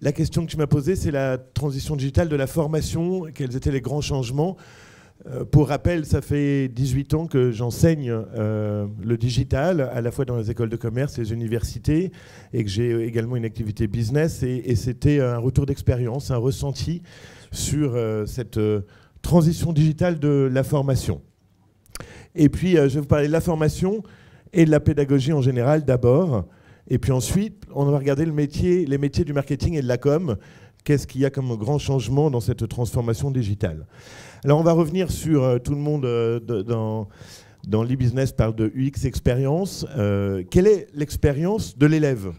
La question que tu m'as posée, c'est la transition digitale de la formation. Quels étaient les grands changements? Pour rappel, ça fait 18 ans que j'enseigne le digital, à la fois dans les écoles de commerce, les universités, et que j'ai également une activité business. Et c'était un retour d'expérience, un ressenti sur cette transition digitale de la formation. Et puis, je vais vous parler de la formation et de la pédagogie en général d'abord. Et puis ensuite, on va regarder les métiers du marketing et de la com. Qu'est-ce qu'il y a comme grand changement dans cette transformation digitale? Alors, on va revenir sur tout le monde dans l'e-business parle de UX expérience. Quelle est l'expérience de l'élève?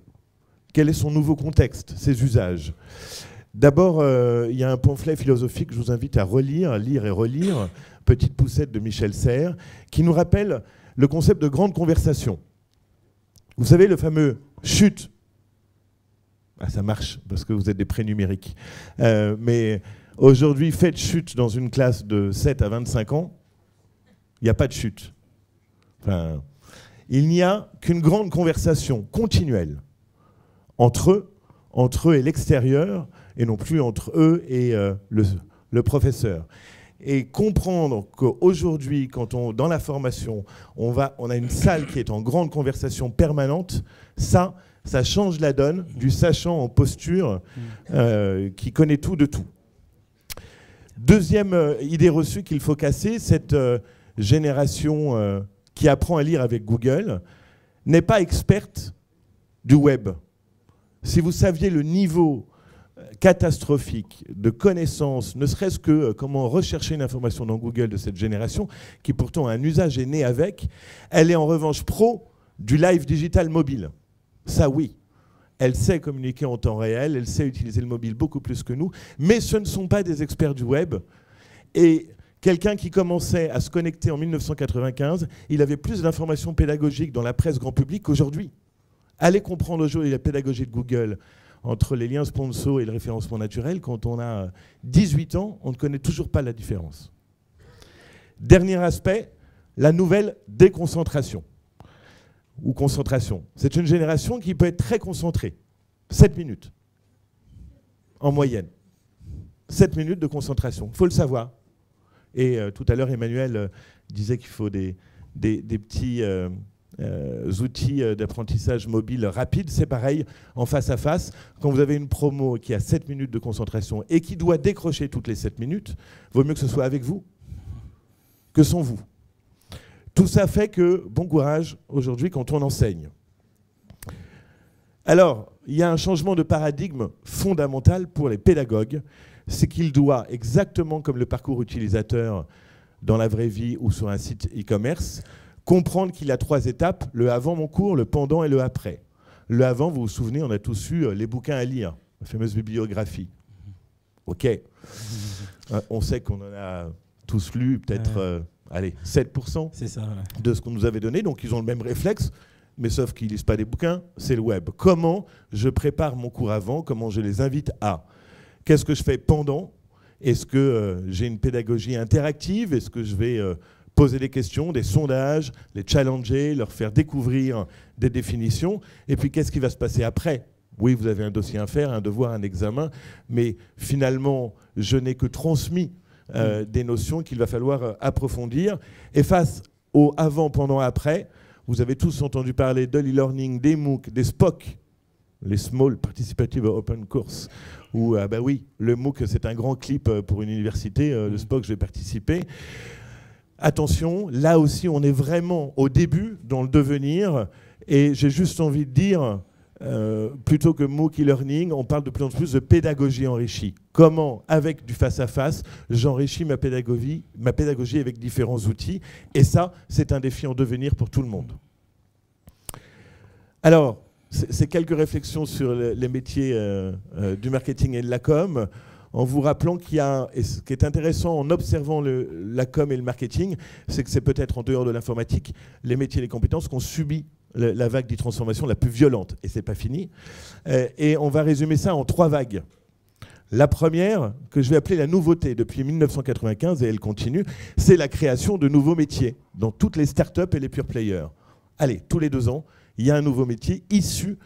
Quel est son nouveau contexte, ses usages? D'abord, il y a un pamphlet philosophique que je vous invite à relire, lire et relire, Petite poussette de Michel Serres, qui nous rappelle le concept de grande conversation. Vous savez, le fameux « chut ». Ah, ça marche, parce que vous êtes des prénumériques. Mais aujourd'hui, faites chute dans une classe de 7 à 25 ans, il n'y a pas de chute. Enfin, il n'y a qu'une grande conversation continuelle entre eux et l'extérieur, et non plus entre eux et le professeur. Et comprendre qu'aujourd'hui, dans la formation, on a une salle qui est en grande conversation permanente, ça change la donne du sachant en posture qui connaît tout de tout. Deuxième idée reçue qu'il faut casser, cette génération qui apprend à lire avec Google n'est pas experte du web. Si vous saviez le niveau catastrophique de connaissances, ne serait-ce que comment rechercher une information dans Google de cette génération, qui pourtant a un usage est né avec, elle est en revanche pro du live digital mobile. Ça oui, elle sait communiquer en temps réel, elle sait utiliser le mobile beaucoup plus que nous, mais ce ne sont pas des experts du web. Et quelqu'un qui commençait à se connecter en 1995, il avait plus d'informations pédagogiques dans la presse grand public qu'aujourd'hui. Allez comprendre aujourd'hui la pédagogie de Google entre les liens sponsors et le référencement naturel, quand on a 18 ans, on ne connaît toujours pas la différence. Dernier aspect, la nouvelle déconcentration. Ou concentration. C'est une génération qui peut être très concentrée. 7 minutes. En moyenne. 7 minutes de concentration. Il faut le savoir. Et tout à l'heure, Emmanuel disait qu'il faut des petits outils d'apprentissage mobile rapide. C'est pareil, en face à face. Quand vous avez une promo qui a 7 minutes de concentration et qui doit décrocher toutes les 7 minutes, vaut mieux que ce soit avec vous que sans vous. Tout ça fait que, bon courage aujourd'hui quand on enseigne. Alors, il y a un changement de paradigme fondamental pour les pédagogues, c'est qu'il doit, exactement comme le parcours utilisateur dans la vraie vie ou sur un site e-commerce, comprendre qu'il y a 3 étapes, le avant mon cours, le pendant et le après. Le avant, vous vous souvenez, on a tous eu les bouquins à lire, la fameuse bibliographie. OK. On sait qu'on en a tous lu peut-être... allez, 7% de ce qu'on nous avait donné. Donc, ils ont le même réflexe, mais sauf qu'ils ne lisent pas des bouquins, c'est le web. Comment je prépare mon cours avant? Comment je les invite à? Qu'est-ce que je fais pendant? Est-ce que j'ai une pédagogie interactive? Est-ce que je vais poser des questions, des sondages, les challenger, leur faire découvrir des définitions? Et puis, qu'est-ce qui va se passer après? Oui, vous avez un dossier à faire, un devoir, un examen, mais finalement, je n'ai que transmis des notions qu'il va falloir approfondir. Et face au avant, pendant, après, vous avez tous entendu parler de l'e-learning, des MOOC, des SPOC, les Small Participative Open Course, où, bah oui, le MOOC, c'est un grand clip pour une université, le SPOC, je vais participer. Attention, là aussi, on est vraiment au début, dans le devenir, et j'ai juste envie de dire... plutôt que MOOC e-learning, on parle de plus en plus de pédagogie enrichie. Comment, avec du face-à-face, j'enrichis ma pédagogie avec différents outils. Et ça, c'est un défi en devenir pour tout le monde. Alors, c'est quelques réflexions sur les métiers du marketing et de la com, en vous rappelant qu'il y a, et ce qui est intéressant en observant la com et le marketing, c'est que c'est peut-être en dehors de l'informatique, les métiers et les compétences qu'on subit la vague de transformation la plus violente. Et c'est pas fini. Et on va résumer ça en 3 vagues. La première, que je vais appeler la nouveauté depuis 1995, et elle continue, c'est la création de nouveaux métiers dans toutes les startups et les pure players. Allez, tous les 2 ans, il y a un nouveau métier issu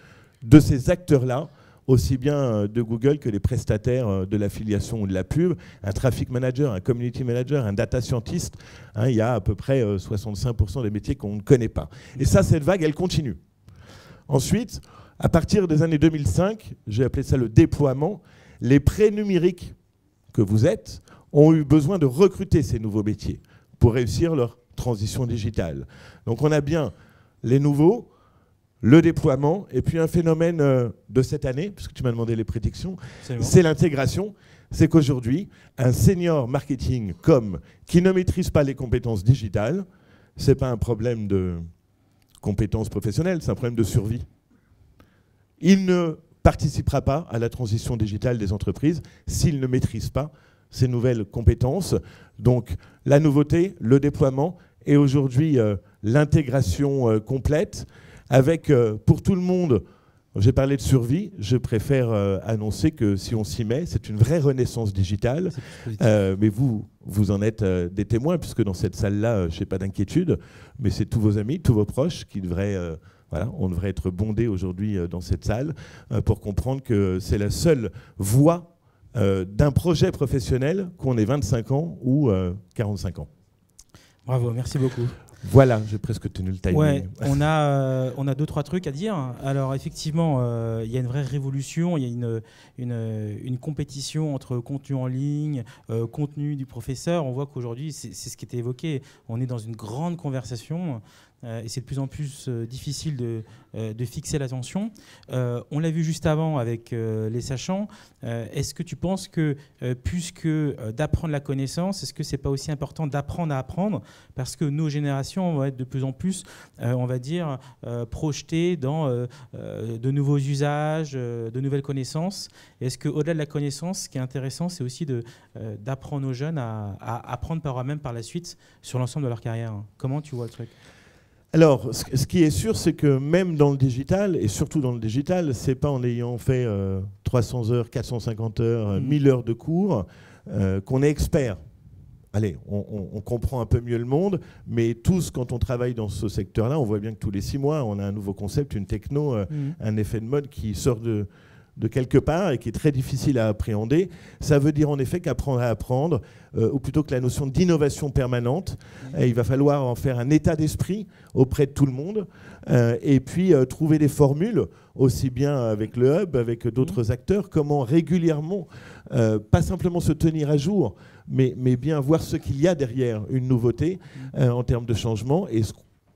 de ces acteurs-là aussi bien de Google que les prestataires de l'affiliation ou de la pub, un traffic manager, un community manager, un data scientist. Il y a à peu près 65% des métiers qu'on ne connaît pas. Et ça, cette vague, elle continue. Ensuite, à partir des années 2005, j'ai appelé ça le déploiement, les pré-numériques que vous êtes ont eu besoin de recruter ces nouveaux métiers pour réussir leur transition digitale. Donc on a bien les nouveaux, le déploiement, et puis un phénomène de cette année, puisque tu m'as demandé les prédictions, c'est l'intégration. C'est qu'aujourd'hui, un senior marketing qui ne maîtrise pas les compétences digitales, ce n'est pas un problème de compétences professionnelles, c'est un problème de survie. Il ne participera pas à la transition digitale des entreprises s'il ne maîtrise pas ces nouvelles compétences. Donc la nouveauté, le déploiement et aujourd'hui l'intégration complète avec pour tout le monde, j'ai parlé de survie, je préfère annoncer que si on s'y met, c'est une vraie renaissance digitale. Mais vous en êtes des témoins puisque dans cette salle-là, je n'ai pas d'inquiétude, mais c'est tous vos amis, tous vos proches qui devraient... Voilà, on devrait être bondés aujourd'hui dans cette salle pour comprendre que c'est la seule voie d'un projet professionnel qu'on ait 25 ans ou 45 ans. Bravo, merci beaucoup. Voilà, j'ai presque tenu le timing. Ouais, on a 2-3 trucs à dire. Alors effectivement, il y a une vraie révolution, il y a une compétition entre contenu en ligne, contenu du professeur. On voit qu'aujourd'hui, c'est ce qui était évoqué, on est dans une grande conversation. Et c'est de plus en plus difficile de fixer l'attention. On l'a vu juste avant avec les sachants. Est-ce que tu penses que, plus que d'apprendre la connaissance, est-ce que ce n'est pas aussi important d'apprendre à apprendre? Parce que nos générations vont être de plus en plus, on va dire, projetées dans de nouveaux usages, de nouvelles connaissances. Est-ce qu'au-delà de la connaissance, ce qui est intéressant, c'est aussi d'apprendre aux jeunes à apprendre par eux-mêmes par la suite sur l'ensemble de leur carrière? Comment tu vois le truc? Alors, ce qui est sûr, c'est que même dans le digital, et surtout dans le digital, c'est pas en ayant fait 300 heures, 450 heures, 1000 heures de cours qu'on est expert. Allez, on comprend un peu mieux le monde, mais tous, quand on travaille dans ce secteur-là, on voit bien que tous les 6 mois, on a un nouveau concept, une techno, un effet de mode qui sort de quelque part et qui est très difficile à appréhender. Ça veut dire en effet qu'apprendre à apprendre, ou plutôt que la notion d'innovation permanente, il va falloir en faire un état d'esprit auprès de tout le monde et puis trouver des formules, aussi bien avec le hub, avec d'autres acteurs, comment régulièrement, pas simplement se tenir à jour, mais bien voir ce qu'il y a derrière une nouveauté en termes de changement. Et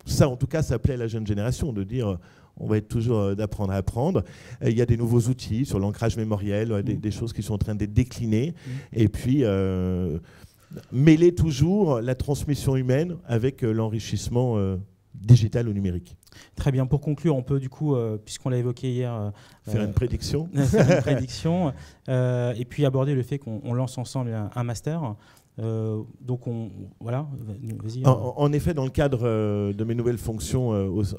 ça, en tout cas, ça plaît à la jeune génération de dire... On va être toujours d'apprendre à apprendre. Il y a des nouveaux outils sur l'ancrage mémoriel, des choses qui sont en train d'être déclinées. Et puis, mêler toujours la transmission humaine avec l'enrichissement digital ou numérique. Très bien. Pour conclure, on peut du coup, puisqu'on l'a évoqué hier... faire une prédiction. Faire une prédiction. Et puis aborder le fait qu'on lance ensemble un master. Donc voilà, vas-y. En effet, dans le cadre de mes nouvelles fonctions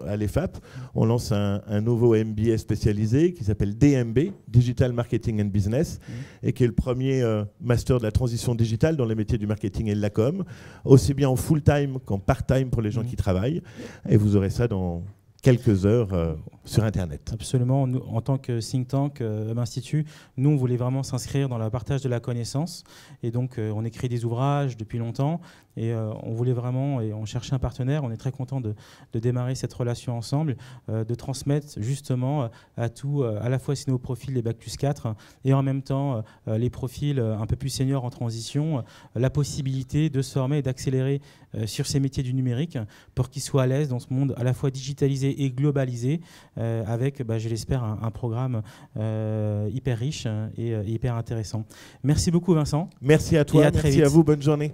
à l'EFAP, on lance un nouveau MBA spécialisé qui s'appelle DMB, Digital Marketing and Business, et qui est le premier master de la transition digitale dans les métiers du marketing et de la com, aussi bien en full-time qu'en part-time pour les gens qui travaillent. Et vous aurez ça dans quelques heures sur Internet. Absolument. Nous, en tant que think tank, institut, nous, on voulait vraiment s'inscrire dans le partage de la connaissance. Et donc, on écrit des ouvrages depuis longtemps. Et on voulait vraiment, et on cherchait un partenaire. On est très content de démarrer cette relation ensemble, de transmettre justement à la fois ces nouveaux profils, les Bac+4, et en même temps les profils un peu plus seniors en transition, la possibilité de se former et d'accélérer sur ces métiers du numérique pour qu'ils soient à l'aise dans ce monde à la fois digitalisé et globalisé, avec, je l'espère, un programme hyper riche et hyper intéressant. Merci beaucoup, Vincent. Merci à toi, merci à vous, bonne journée.